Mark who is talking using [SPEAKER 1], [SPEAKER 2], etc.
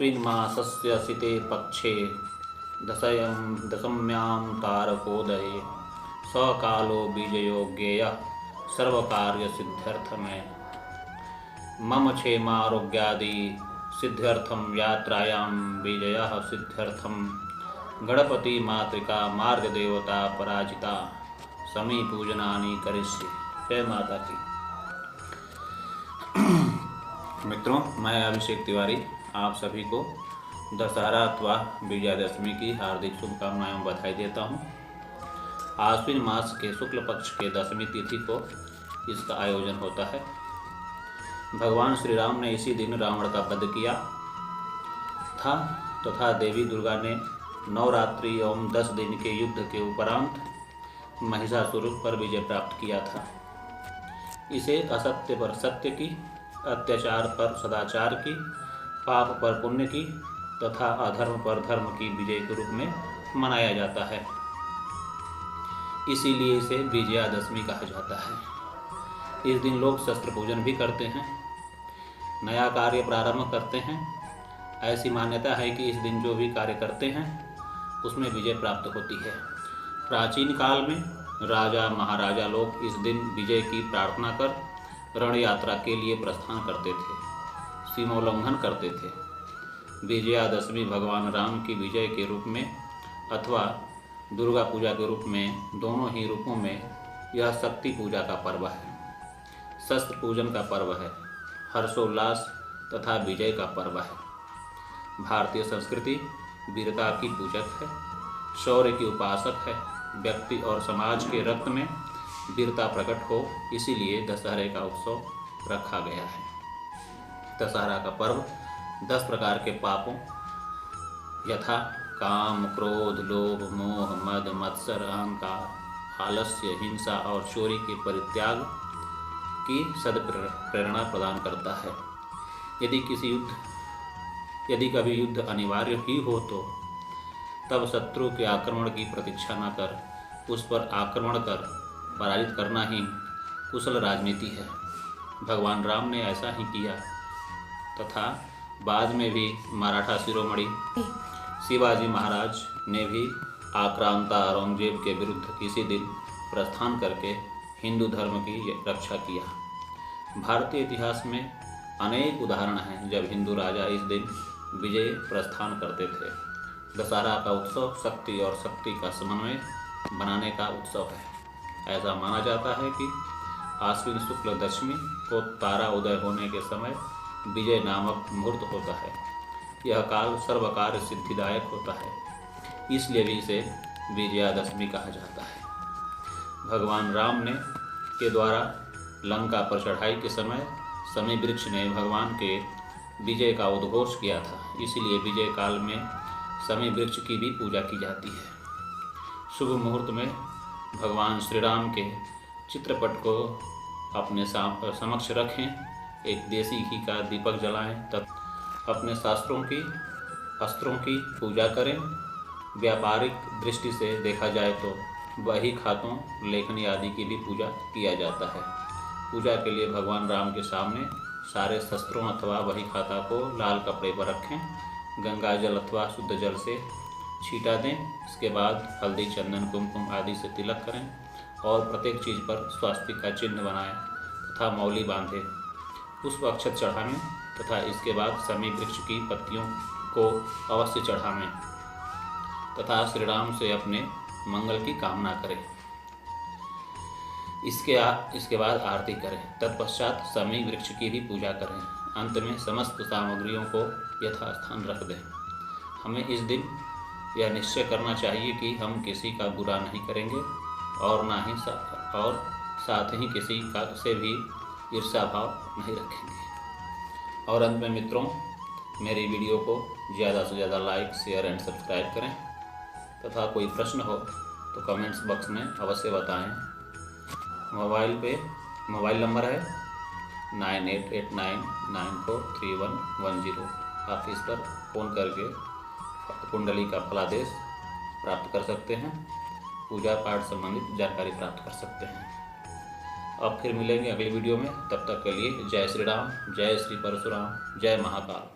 [SPEAKER 1] आश्विनमासस्य सिते पक्षे दशम्यां तारकोदये स कालो बीजयो ज्ञेयः सर्वकार्यसिद्ध्यर्थमे। मम क्षेमारोग्यादि सिद्ध्यर्थं यात्रायां बीजयः सिद्ध्यर्थं गणपति मातृका मार्गदेवता पराजिता समी पूजनानि करिष्ये। जय माता की। मित्रों, मैं अभिषेक तिवारी आप सभी को दशहरा अथवा विजयादशमी की हार्दिक शुभकामनाएं एवं बधाई देता हूं। आश्विन मास के शुक्ल पक्ष के दशमी तिथि को इसका आयोजन होता है। भगवान श्री राम ने इसी दिन रावण का वध किया था तथा देवी दुर्गा ने नवरात्रि एवं 10 दिन के युद्ध के उपरांत महिषासुर पर विजय प्राप्त किया था। इसे असत्य पर सत्य की, अत्याचार पर सदाचार की, पाप पर पुण्य की तथा अधर्म पर धर्म की विजय के रूप में मनाया जाता है। इसीलिए इसे विजयादशमी कहा जाता है। इस दिन लोग शस्त्र पूजन भी करते हैं, नया कार्य प्रारंभ करते हैं। ऐसी मान्यता है कि इस दिन जो भी कार्य करते हैं उसमें विजय प्राप्त होती है। प्राचीन काल में राजा महाराजा लोग इस दिन विजय की प्रार्थना कर रण यात्रा के लिए प्रस्थान करते थे, सीमोल्लंघन करते थे। विजयादशमी भगवान राम की विजय के रूप में अथवा दुर्गा पूजा के रूप में, दोनों ही रूपों में यह शक्ति पूजा का पर्व है, शस्त्र पूजन का पर्व है, हर्षोल्लास तथा विजय का पर्व है। भारतीय संस्कृति वीरता की पूजक है, शौर्य की उपासक है। व्यक्ति और समाज के रक्त में वीरता प्रकट हो, इसीलिए दशहरे का उत्सव रखा गया है। दशहरा का पर्व 10 प्रकार के पापों यथा काम, क्रोध, लोभ, मोह, मद, मत्सर, अहंकार, आलस्य, हिंसा और चोरी के परित्याग की सद्प्रेरणा प्रदान करता है। यदि कभी युद्ध अनिवार्य ही हो तो तब शत्रु के आक्रमण की प्रतीक्षा न कर उस पर आक्रमण कर पराजित करना ही कुशल राजनीति है। भगवान राम ने ऐसा ही किया तथा बाद में भी मराठा शिरोमणि शिवाजी महाराज ने भी आक्रांता औरंगजेब के विरुद्ध इसी दिन प्रस्थान करके हिंदू धर्म की रक्षा किया। भारतीय इतिहास में अनेक उदाहरण हैं जब हिंदू राजा इस दिन विजय प्रस्थान करते थे। दशहरा का उत्सव शक्ति और शक्ति का समन्वय बनाने का उत्सव है। ऐसा माना जाता है कि आश्विन शुक्ल दशमी को तारा उदय होने के समय विजय नामक मुहूर्त होता है। यह काल सर्वकार्य सिद्धिदायक होता है, इसलिए भी इसे विजयादशमी कहा जाता है। भगवान राम ने के द्वारा लंका पर चढ़ाई के समय शमी वृक्ष ने भगवान के विजय का उद्घोष किया था, इसलिए विजय काल में शमी वृक्ष की भी पूजा की जाती है। शुभ मुहूर्त में भगवान श्री राम के चित्रपट को अपने समक्ष रखें, एक देसी घी का दीपक जलाएं, तब अपने अस्त्रों की पूजा करें। व्यापारिक दृष्टि से देखा जाए तो बही खातों, लेखनी आदि की भी पूजा किया जाता है। पूजा के लिए भगवान राम के सामने सारे शस्त्रों अथवा बही खाता को लाल कपड़े पर रखें, गंगा जल अथवा शुद्ध जल से छीटा दें। इसके बाद हल्दी, चंदन, कुमकुम आदि से तिलक करें और प्रत्येक चीज़ पर स्वास्तिक का चिन्ह बनाएं तथा मौली बांधें। पुष्प अक्षत चढ़ावें तथा इसके बाद शमी वृक्ष की पत्तियों को अवश्य चढ़ावें तथा श्री राम से अपने मंगल की कामना करें। इसके बाद आरती करें। तत्पश्चात शमी वृक्ष की भी पूजा करें। अंत में समस्त सामग्रियों को यथास्थान रख दें। हमें इस दिन यह निश्चय करना चाहिए कि हम किसी का बुरा नहीं करेंगे और साथ ही किसी का से भी ईर्ष्या भाव नहीं रखेंगे। और अंत में मित्रों, मेरी वीडियो को ज़्यादा से ज़्यादा लाइक, शेयर एंड सब्सक्राइब करें तथा कोई प्रश्न हो तो कमेंट्स बॉक्स में अवश्य बताएं। मोबाइल नंबर है 9889943110। आप इस पर फ़ोन करके कुंडली का फलादेश प्राप्त कर सकते हैं, पूजा पाठ संबंधित जानकारी प्राप्त कर सकते हैं। अब फिर मिलेंगे अगली वीडियो में, तब तक के लिए जय श्री राम, जय श्री परशुराम, जय महाकाल।